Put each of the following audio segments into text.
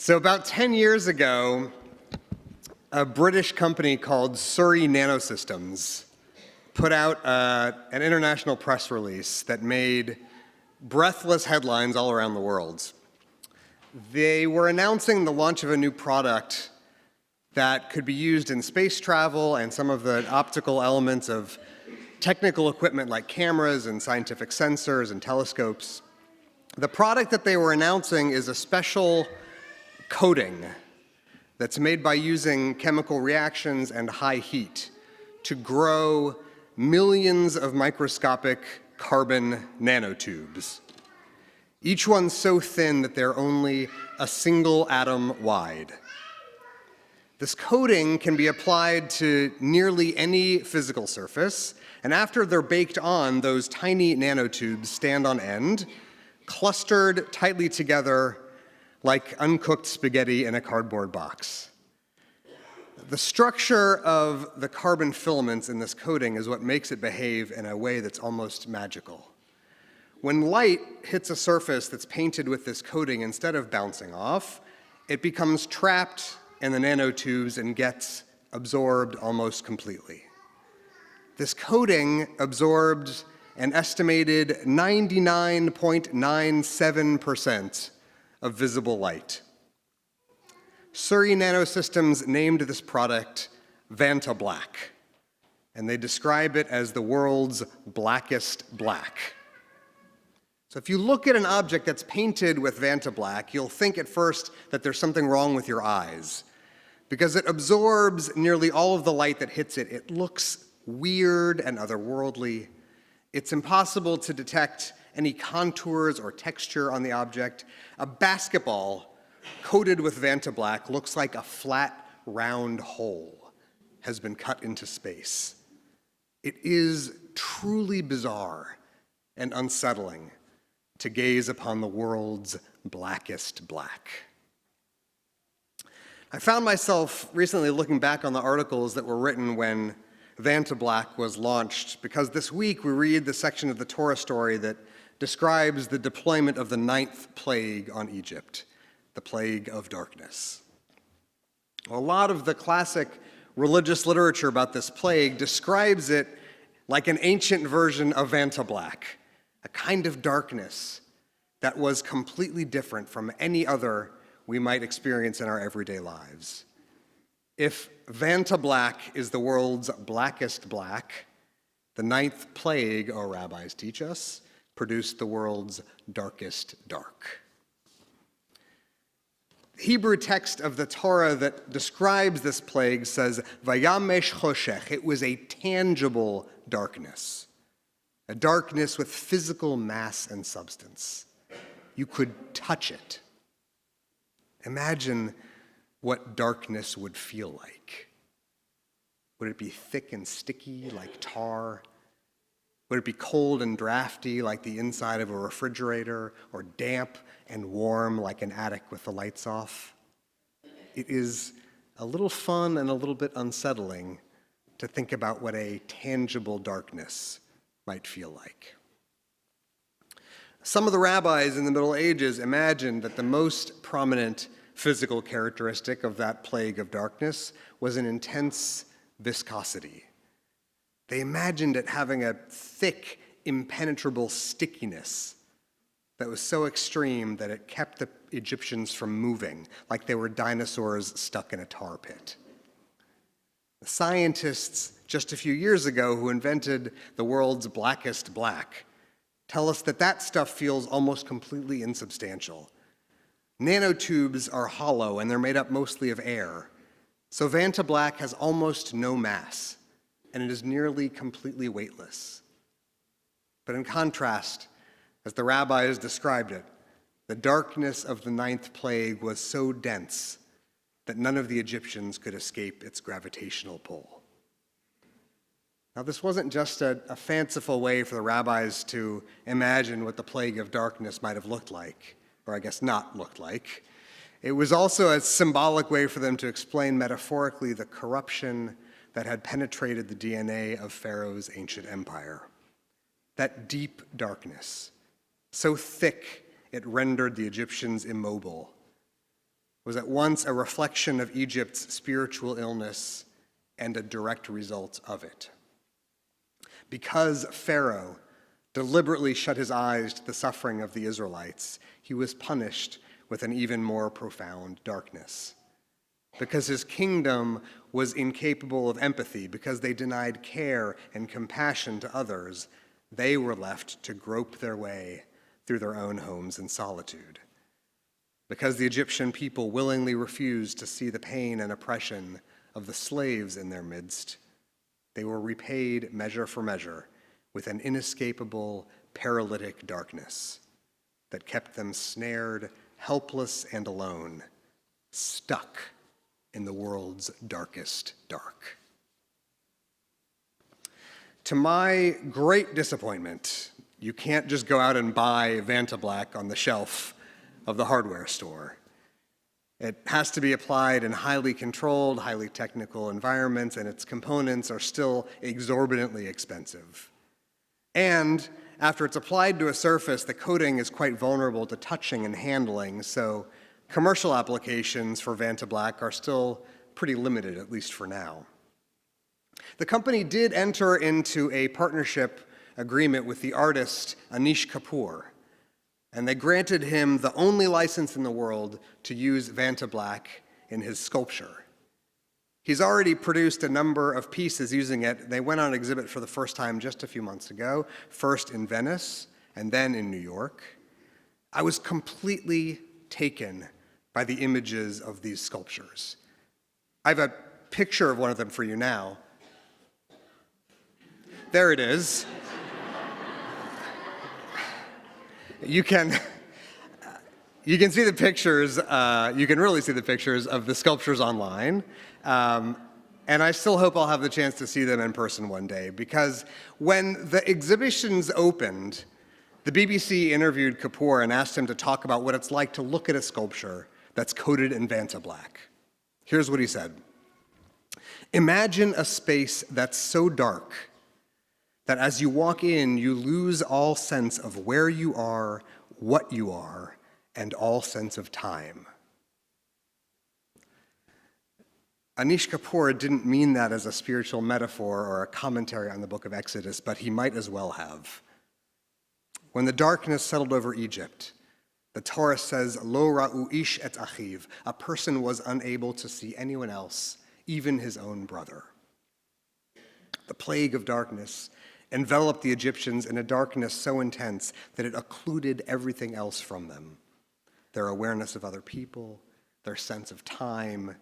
So about 10 years ago, a British company called Surrey Nanosystems put out an international press release that made breathless headlines all around the world. They were announcing the launch of a new product that could be used in space travel and some of the optical elements of technical equipment like cameras and scientific sensors and telescopes. The product that they were announcing is a special coating that's made by using chemical reactions and high heat to grow millions of microscopic carbon nanotubes. Each one's so thin that they're only a single atom wide. This coating can be applied to nearly any physical surface, and after they're baked on, those tiny nanotubes stand on end, clustered tightly together like uncooked spaghetti in a cardboard box. The structure of the carbon filaments in this coating is what makes it behave in a way that's almost magical. When light hits a surface that's painted with this coating, instead of bouncing off, it becomes trapped in the nanotubes and gets absorbed almost completely. This coating absorbs an estimated 99.97% of visible light. Surrey Nanosystems named this product Vanta Black, and they describe it as the world's blackest black. So if you look at an object that's painted with Vanta Black, you'll think at first that there's something wrong with your eyes, because it absorbs nearly all of the light that hits it. It looks weird and otherworldly. It's impossible to detect any contours or texture on the object. A basketball coated with Vanta Black looks like a flat, round hole has been cut into space. It is truly bizarre and unsettling to gaze upon the world's blackest black. I found myself recently looking back on the articles that were written when Vanta Black was launched, because this week we read the section of the Torah story that describes the deployment of the 9th plague on Egypt, the plague of darkness. A lot of the classic religious literature about this plague describes it like an ancient version of Vanta Black, a kind of darkness that was completely different from any other we might experience in our everyday lives. If Vanta Black is the world's blackest black, the 9th plague, our rabbis teach us, produced the world's darkest dark. The Hebrew text of the Torah that describes this plague says, Vayamesh choshech. It was a tangible darkness, a darkness with physical mass and substance. You could touch it. Imagine what darkness would feel like. Would it be thick and sticky like tar? Would it be cold and drafty like the inside of a refrigerator, or damp and warm like an attic with the lights off? It is a little fun and a little bit unsettling to think about what a tangible darkness might feel like. Some of the rabbis in the Middle Ages imagined that the most prominent physical characteristic of that plague of darkness was an intense viscosity. They imagined it having a thick, impenetrable stickiness that was so extreme that it kept the Egyptians from moving, like they were dinosaurs stuck in a tar pit. The scientists just a few years ago who invented the world's blackest black tell us that that stuff feels almost completely insubstantial. Nanotubes are hollow and they're made up mostly of air. So Vanta Black has almost no mass, and it is nearly completely weightless. But in contrast, as the rabbis described it, the darkness of the 9th plague was so dense that none of the Egyptians could escape its gravitational pull. Now, this wasn't just a fanciful way for the rabbis to imagine what the plague of darkness might have looked like, or I guess not looked like. It was also a symbolic way for them to explain metaphorically the corruption that had penetrated the DNA of Pharaoh's ancient empire. That deep darkness, so thick it rendered the Egyptians immobile, was at once a reflection of Egypt's spiritual illness and a direct result of it. Because Pharaoh deliberately shut his eyes to the suffering of the Israelites, he was punished with an even more profound darkness. Because his kingdom was incapable of empathy, because they denied care and compassion to others, they were left to grope their way through their own homes in solitude. Because the Egyptian people willingly refused to see the pain and oppression of the slaves in their midst, they were repaid measure for measure with an inescapable paralytic darkness that kept them snared, helpless, and alone, stuck in the world's darkest dark. To my great disappointment, you can't just go out and buy Vantablack on the shelf of the hardware store. It has to be applied in highly controlled, highly technical environments, and its components are still exorbitantly expensive. And after it's applied to a surface, the coating is quite vulnerable to touching and handling, so commercial applications for Vantablack are still pretty limited, at least for now. The company did enter into a partnership agreement with the artist Anish Kapoor, and they granted him the only license in the world to use Vantablack in his sculpture. He's already produced a number of pieces using it. They went on exhibit for the first time just a few months ago, first in Venice and then in New York. I was completely taken by the images of these sculptures. I have a picture of one of them for you now. There it is. You can see the pictures, you can really see the pictures of the sculptures online. And I still hope I'll have the chance to see them in person one day, because when the exhibitions opened, the BBC interviewed Kapoor and asked him to talk about what it's like to look at a sculpture that's coated in Vantablack. Here's what he said. Imagine a space that's so dark that as you walk in, you lose all sense of where you are, what you are, and all sense of time. Anish Kapoor didn't mean that as a spiritual metaphor or a commentary on the book of Exodus, but he might as well have. When the darkness settled over Egypt, the Torah says, Lo ra'u ish et achiv, a person was unable to see anyone else, even his own brother. The plague of darkness enveloped the Egyptians in a darkness so intense that it occluded everything else from them. Their awareness of other people, their sense of time,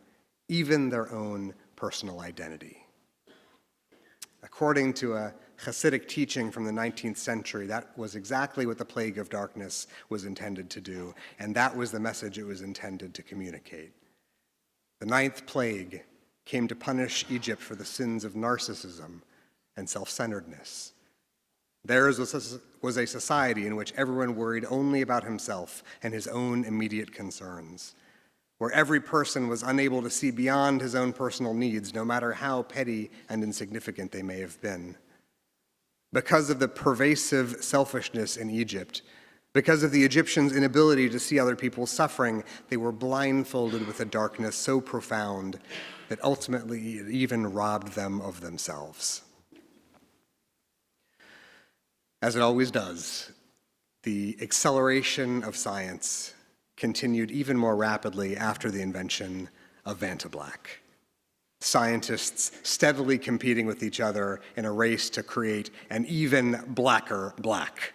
even their own personal identity. According to a Hasidic teaching from the 19th century, that was exactly what the plague of darkness was intended to do, and that was the message it was intended to communicate. The ninth plague came to punish Egypt for the sins of narcissism and self-centeredness. Theirs was a society in which everyone worried only about himself and his own immediate concerns, where every person was unable to see beyond his own personal needs, no matter how petty and insignificant they may have been. Because of the pervasive selfishness in Egypt, because of the Egyptians' inability to see other people's suffering, they were blindfolded with a darkness so profound that ultimately it even robbed them of themselves. As it always does, the acceleration of science continued even more rapidly after the invention of Vantablack. Scientists steadily competing with each other in a race to create an even blacker black.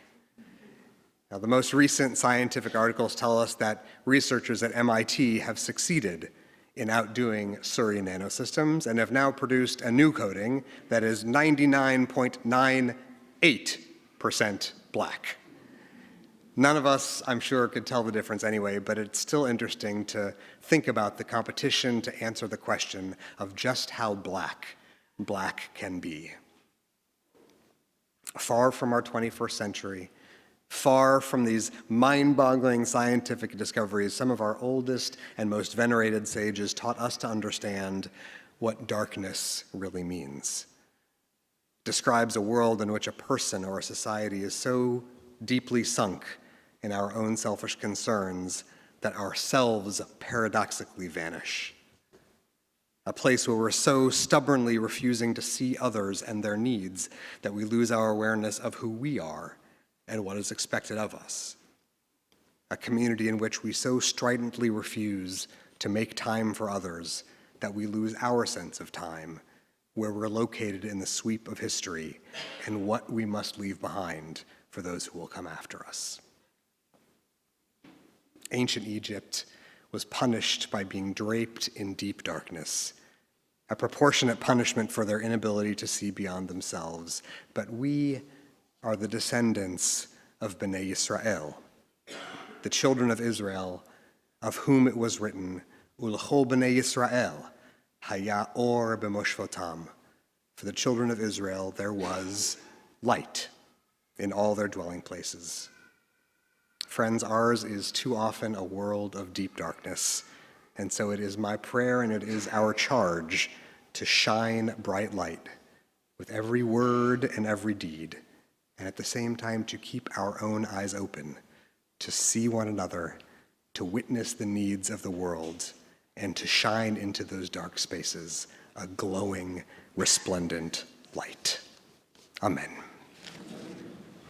Now, the most recent scientific articles tell us that researchers at MIT have succeeded in outdoing Surrey Nanosystems and have now produced a new coating that is 99.98% black. None of us, I'm sure, could tell the difference anyway, but it's still interesting to think about the competition to answer the question of just how black can be. Far from our 21st century, far from these mind-boggling scientific discoveries, some of our oldest and most venerated sages taught us to understand what darkness really means. Describes a world in which a person or a society is so deeply sunk in our own selfish concerns that ourselves paradoxically vanish. A place where we're so stubbornly refusing to see others and their needs that we lose our awareness of who we are and what is expected of us. A community in which we so stridently refuse to make time for others that we lose our sense of time, where we're located in the sweep of history and what we must leave behind for those who will come after us. Ancient Egypt was punished by being draped in deep darkness, a proportionate punishment for their inability to see beyond themselves. But we are the descendants of Bnei Yisrael, the children of Israel, of whom it was written, Ulchol Bnei Yisrael, Haya or b'moshvotam. For the children of Israel there was light in all their dwelling places. Friends, ours is too often a world of deep darkness, and so it is my prayer and it is our charge to shine bright light with every word and every deed, and at the same time to keep our own eyes open, to see one another, to witness the needs of the world, and to shine into those dark spaces a glowing, resplendent light. Amen.